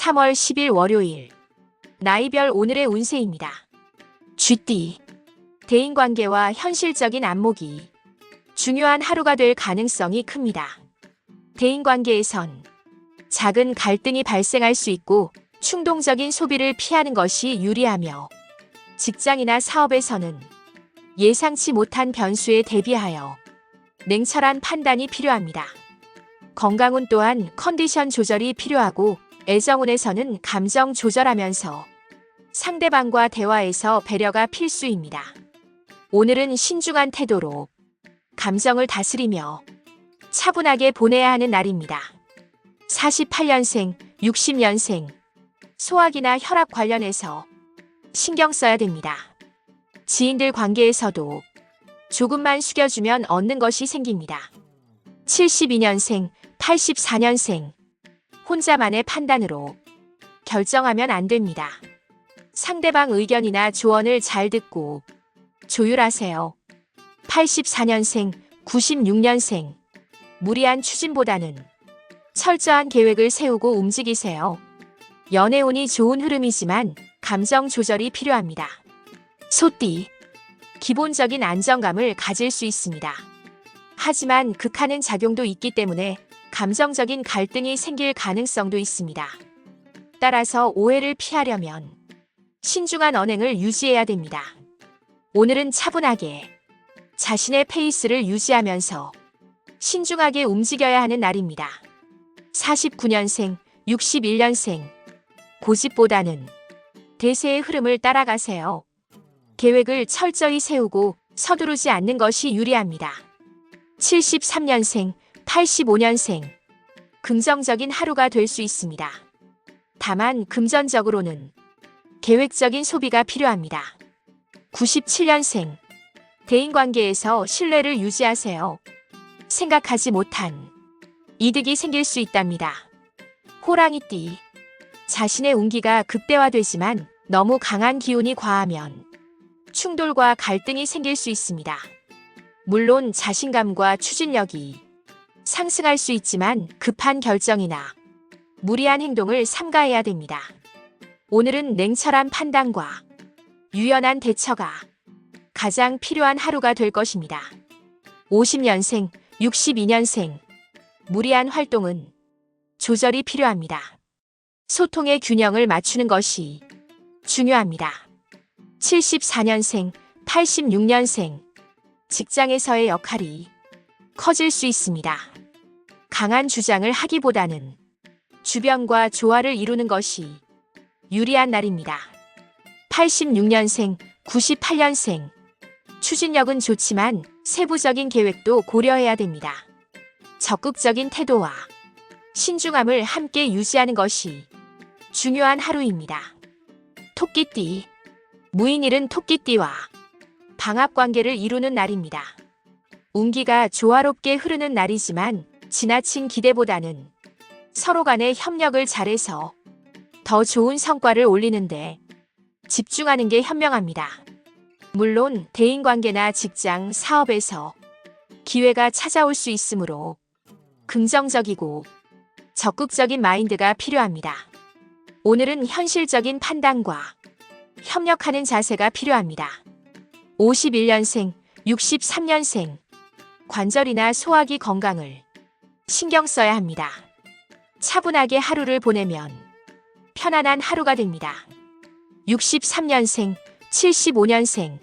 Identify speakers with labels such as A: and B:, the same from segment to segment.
A: 3월 10일 월요일 나이별 오늘의 운세입니다. 쥐띠 대인관계와 현실적인 안목이 중요한 하루가 될 가능성이 큽니다. 대인관계에선 작은 갈등이 발생할 수 있고 충동적인 소비를 피하는 것이 유리하며 직장이나 사업에서는 예상치 못한 변수에 대비하여 냉철한 판단이 필요합니다. 건강운 또한 컨디션 조절이 필요하고 애정운에서는 감정 조절하면서 상대방과 대화에서 배려가 필수입니다. 오늘은 신중한 태도로 감정을 다스리며 차분하게 보내야 하는 날입니다. 48년생, 60년생, 소화기나 혈압 관련해서 신경 써야 됩니다. 지인들 관계에서도 조금만 숙여주면 얻는 것이 생깁니다. 72년생, 84년생, 혼자만의 판단으로 결정하면 안 됩니다. 상대방 의견이나 조언을 잘 듣고 조율하세요. 84년생, 96년생, 무리한 추진보다는 철저한 계획을 세우고 움직이세요. 연애운이 좋은 흐름이지만 감정 조절이 필요합니다. 소띠, 기본적인 안정감을 가질 수 있습니다. 하지만 극하는 작용도 있기 때문에 감정적인 갈등이 생길 가능성도 있습니다. 따라서 오해를 피하려면 신중한 언행을 유지해야 됩니다. 오늘은 차분하게 자신의 페이스를 유지하면서 신중하게 움직여야 하는 날입니다. 49년생, 61년생, 고집보다는 대세의 흐름을 따라가세요. 계획을 철저히 세우고 서두르지 않는 것이 유리합니다. 73년생, 85년생, 긍정적인 하루가 될 수 있습니다. 다만 금전적으로는 계획적인 소비가 필요합니다. 97년생, 대인관계에서 신뢰를 유지하세요. 생각하지 못한 이득이 생길 수 있답니다. 호랑이띠, 자신의 운기가 극대화되지만 너무 강한 기운이 과하면 충돌과 갈등이 생길 수 있습니다. 물론 자신감과 추진력이 상승할 수 있지만 급한 결정이나 무리한 행동을 삼가해야 됩니다. 오늘은 냉철한 판단과 유연한 대처가 가장 필요한 하루가 될 것입니다. 50년생, 62년생, 무리한 활동은 조절이 필요합니다. 소통의 균형을 맞추는 것이 중요합니다. 74년생, 86년생, 직장에서의 역할이 커질 수 있습니다. 강한 주장을 하기보다는 주변과 조화를 이루는 것이 유리한 날입니다. 86년생, 98년생, 추진력은 좋지만 세부적인 계획도 고려해야 됩니다. 적극적인 태도와 신중함을 함께 유지하는 것이 중요한 하루입니다. 토끼띠, 무인일은 토끼띠와 방합관계를 이루는 날입니다. 운기가 조화롭게 흐르는 날이지만 지나친 기대보다는 서로 간의 협력을 잘해서 더 좋은 성과를 올리는데 집중하는 게 현명합니다. 물론 대인관계나 직장, 사업에서 기회가 찾아올 수 있으므로 긍정적이고 적극적인 마인드가 필요합니다. 오늘은 현실적인 판단과 협력하는 자세가 필요합니다. 51년생, 63년생, 관절이나 소화기 건강을 신경 써야 합니다. 차분하게 하루를 보내면 편안한 하루가 됩니다. 63년생, 75년생,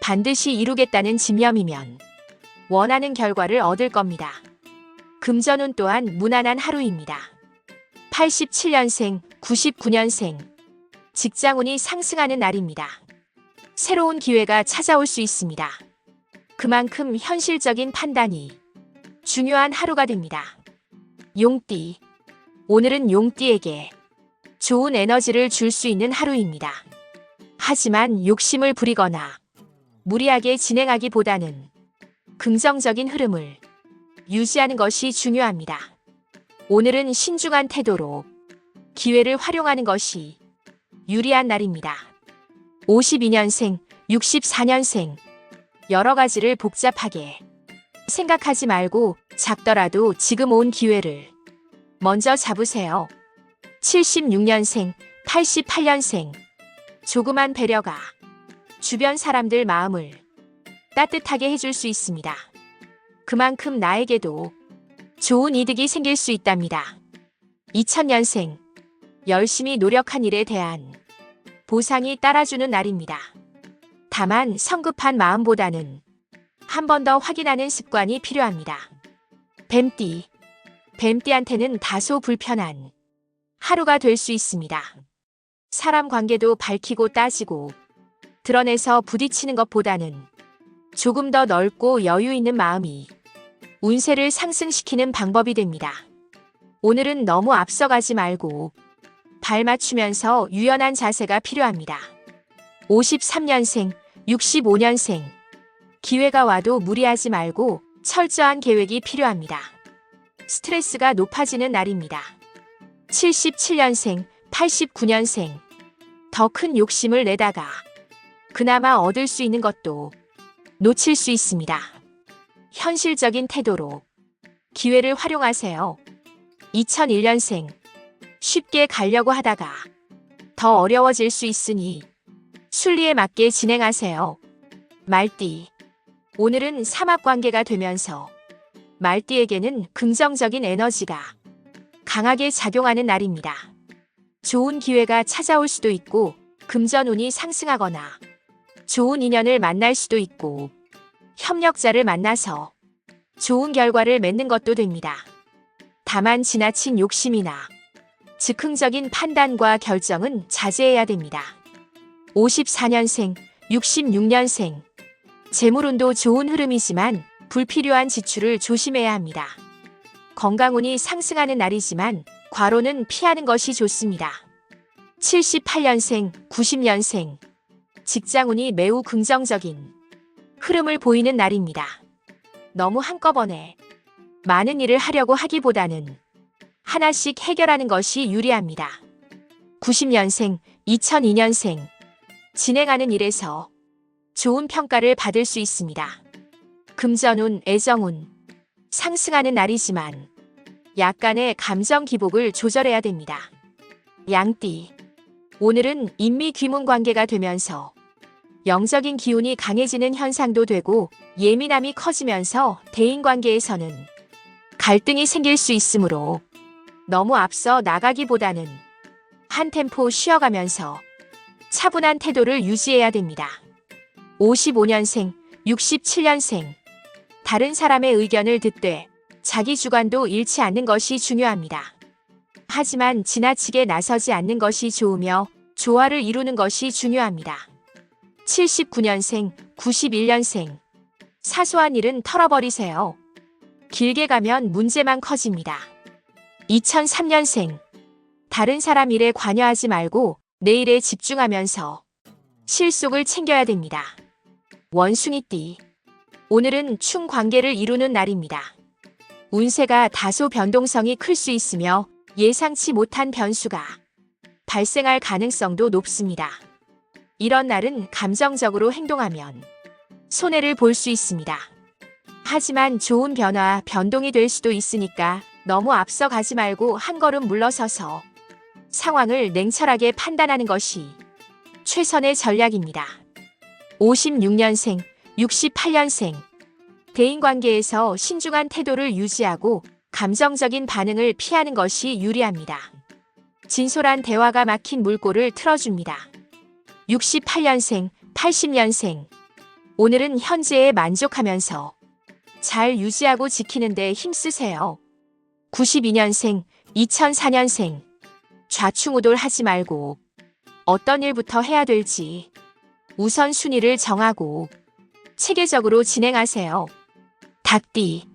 A: 반드시 이루겠다는 집념이면 원하는 결과를 얻을 겁니다. 금전운 또한 무난한 하루입니다. 87년생, 99년생, 직장운이 상승하는 날입니다. 새로운 기회가 찾아올 수 있습니다. 그만큼 현실적인 판단이 중요한 하루가 됩니다. 용띠, 오늘은 용띠에게 좋은 에너지를 줄 수 있는 하루입니다. 하지만 욕심을 부리거나 무리하게 진행하기보다는 긍정적인 흐름을 유지하는 것이 중요합니다. 오늘은 신중한 태도로 기회를 활용하는 것이 유리한 날입니다. 52년생, 64년생, 여러 가지를 복잡하게 생각하지 말고 작더라도 지금 온 기회를 먼저 잡으세요. 76년생, 88년생. 조그만 배려가 주변 사람들 마음을 따뜻하게 해줄 수 있습니다. 그만큼 나에게도 좋은 이득이 생길 수 있답니다. 2000년생. 열심히 노력한 일에 대한 보상이 따라주는 날입니다. 다만 성급한 마음보다는 한 번 더 확인하는 습관이 필요합니다. 뱀띠. 뱀띠한테는 다소 불편한 하루가 될 수 있습니다. 사람 관계도 밝히고 따지고 드러내서 부딪히는 것보다는 조금 더 넓고 여유 있는 마음이 운세를 상승시키는 방법이 됩니다. 오늘은 너무 앞서가지 말고 발 맞추면서 유연한 자세가 필요합니다. 53년생, 65년생. 기회가 와도 무리하지 말고 철저한 계획이 필요합니다. 스트레스가 높아지는 날입니다. 77년생, 89년생. 더 큰 욕심을 내다가 그나마 얻을 수 있는 것도 놓칠 수 있습니다. 현실적인 태도로 기회를 활용하세요. 2001년생. 쉽게 가려고 하다가 더 어려워질 수 있으니 순리에 맞게 진행하세요. 말띠. 오늘은 삼합관계가 되면서 말띠에게는 긍정적인 에너지가 강하게 작용하는 날입니다. 좋은 기회가 찾아올 수도 있고 금전운이 상승하거나 좋은 인연을 만날 수도 있고 협력자를 만나서 좋은 결과를 맺는 것도 됩니다. 다만 지나친 욕심이나 즉흥적인 판단과 결정은 자제해야 됩니다. 54년생, 66년생. 재물운도 좋은 흐름이지만 불필요한 지출을 조심해야 합니다. 건강운이 상승하는 날이지만 과로는 피하는 것이 좋습니다. 78년생, 90년생. 직장운이 매우 긍정적인 흐름을 보이는 날입니다. 너무 한꺼번에 많은 일을 하려고 하기보다는 하나씩 해결하는 것이 유리합니다. 90년생, 2002년생. 진행하는 일에서 좋은 평가를 받을 수 있습니다. 금전운, 애정운 상승하는 날이지만 약간의 감정 기복을 조절해야 됩니다. 양띠. 오늘은 인미귀문 관계가 되면서 영적인 기운이 강해지는 현상도 되고 예민함이 커지면서 대인관계에서는 갈등이 생길 수 있으므로 너무 앞서 나가기보다는 한 템포 쉬어가면서 차분한 태도를 유지해야 됩니다. 55년생, 67년생. 다른 사람의 의견을 듣되 자기 주관도 잃지 않는 것이 중요합니다. 하지만 지나치게 나서지 않는 것이 좋으며 조화를 이루는 것이 중요합니다. 79년생, 91년생. 사소한 일은 털어버리세요. 길게 가면 문제만 커집니다. 2003년생. 다른 사람 일에 관여하지 말고 내 일에 집중하면서 실속을 챙겨야 됩니다. 원숭이띠. 오늘은 충관계를 이루는 날입니다. 운세가 다소 변동성이 클 수 있으며 예상치 못한 변수가 발생할 가능성도 높습니다. 이런 날은 감정적으로 행동하면 손해를 볼 수 있습니다. 하지만 좋은 변화, 변동이 될 수도 있으니까 너무 앞서 가지 말고 한 걸음 물러서서 상황을 냉철하게 판단하는 것이 최선의 전략입니다. 56년생, 68년생. 대인관계에서 신중한 태도를 유지하고 감정적인 반응을 피하는 것이 유리합니다. 진솔한 대화가 막힌 물꼬를 틀어줍니다. 68년생, 80년생. 오늘은 현재에 만족하면서 잘 유지하고 지키는 데 힘쓰세요. 92년생, 2004년생. 좌충우돌하지 말고 어떤 일부터 해야 될지 우선순위를 정하고 체계적으로 진행하세요. 닭띠.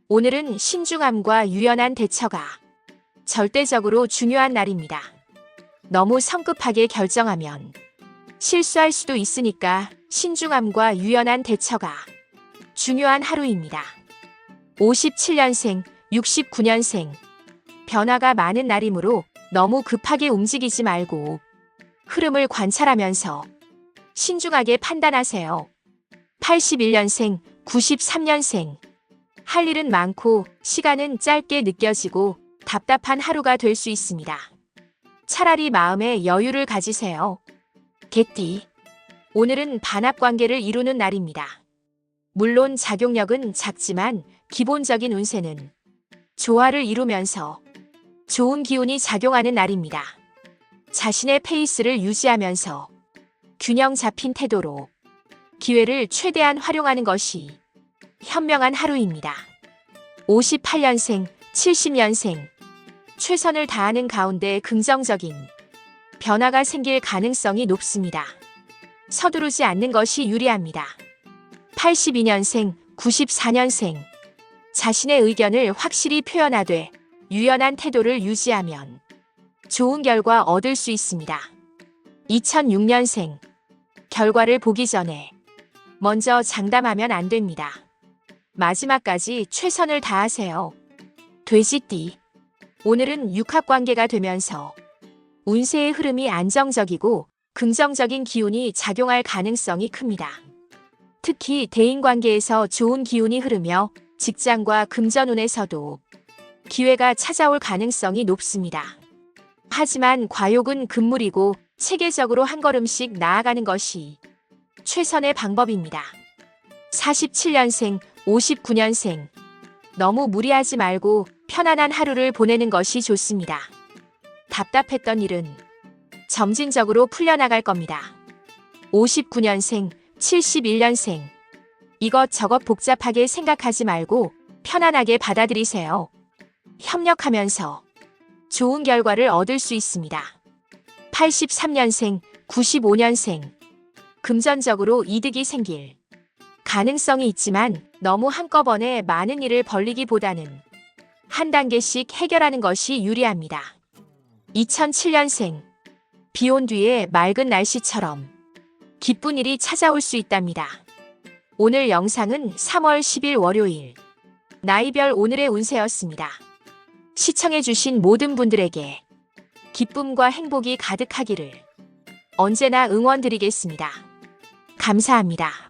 A: 오늘은 신중함과 유연한 대처가 절대적으로 중요한 날입니다. 너무 성급하게 결정하면 실수할 수도 있으니까 신중함과 유연한 대처가 중요한 하루입니다. 57년생, 69년생. 변화가 많은 날이므로 너무 급하게 움직이지 말고 흐름을 관찰하면서 신중하게 판단하세요. 81년생, 93년생. 할 일은 많고 시간은 짧게 느껴지고 답답한 하루가 될 수 있습니다. 차라리 마음에 여유를 가지세요. 개띠. 오늘은 반합관계를 이루는 날입니다. 물론 작용력은 작지만 기본적인 운세는 조화를 이루면서 좋은 기운이 작용하는 날입니다. 자신의 페이스를 유지하면서 균형 잡힌 태도로 기회를 최대한 활용하는 것이 현명한 하루입니다. 58년생, 70년생. 최선을 다하는 가운데 긍정적인 변화가 생길 가능성이 높습니다. 서두르지 않는 것이 유리합니다. 82년생, 94년생. 자신의 의견을 확실히 표현하되 유연한 태도를 유지하면 좋은 결과 얻을 수 있습니다. 2006년생. 결과를 보기 전에 먼저 장담하면 안 됩니다. 마지막까지 최선을 다하세요. 돼지띠. 오늘은 육합관계가 되면서 운세의 흐름이 안정적이고 긍정적인 기운이 작용할 가능성이 큽니다. 특히 대인관계에서 좋은 기운이 흐르며 직장과 금전운에서도 기회가 찾아올 가능성이 높습니다. 하지만 과욕은 금물이고 체계적으로 한 걸음씩 나아가는 것이 최선의 방법입니다. 47년생, 59년생. 너무 무리하지 말고 편안한 하루를 보내는 것이 좋습니다. 답답했던 일은 점진적으로 풀려나갈 겁니다. 59년생, 71년생. 이것저것 복잡하게 생각하지 말고 편안하게 받아들이세요. 협력하면서 좋은 결과를 얻을 수 있습니다. 83년생, 95년생. 금전적으로 이득이 생길 가능성이 있지만 너무 한꺼번에 많은 일을 벌리기보다는 한 단계씩 해결하는 것이 유리합니다. 2007년생. 비온 뒤에 맑은 날씨처럼 기쁜 일이 찾아올 수 있답니다. 오늘 영상은 3월 10일 월요일 나이별 오늘의 운세였습니다. 시청해주신 모든 분들에게 기쁨과 행복이 가득하기를 언제나 응원드리겠습니다. 감사합니다.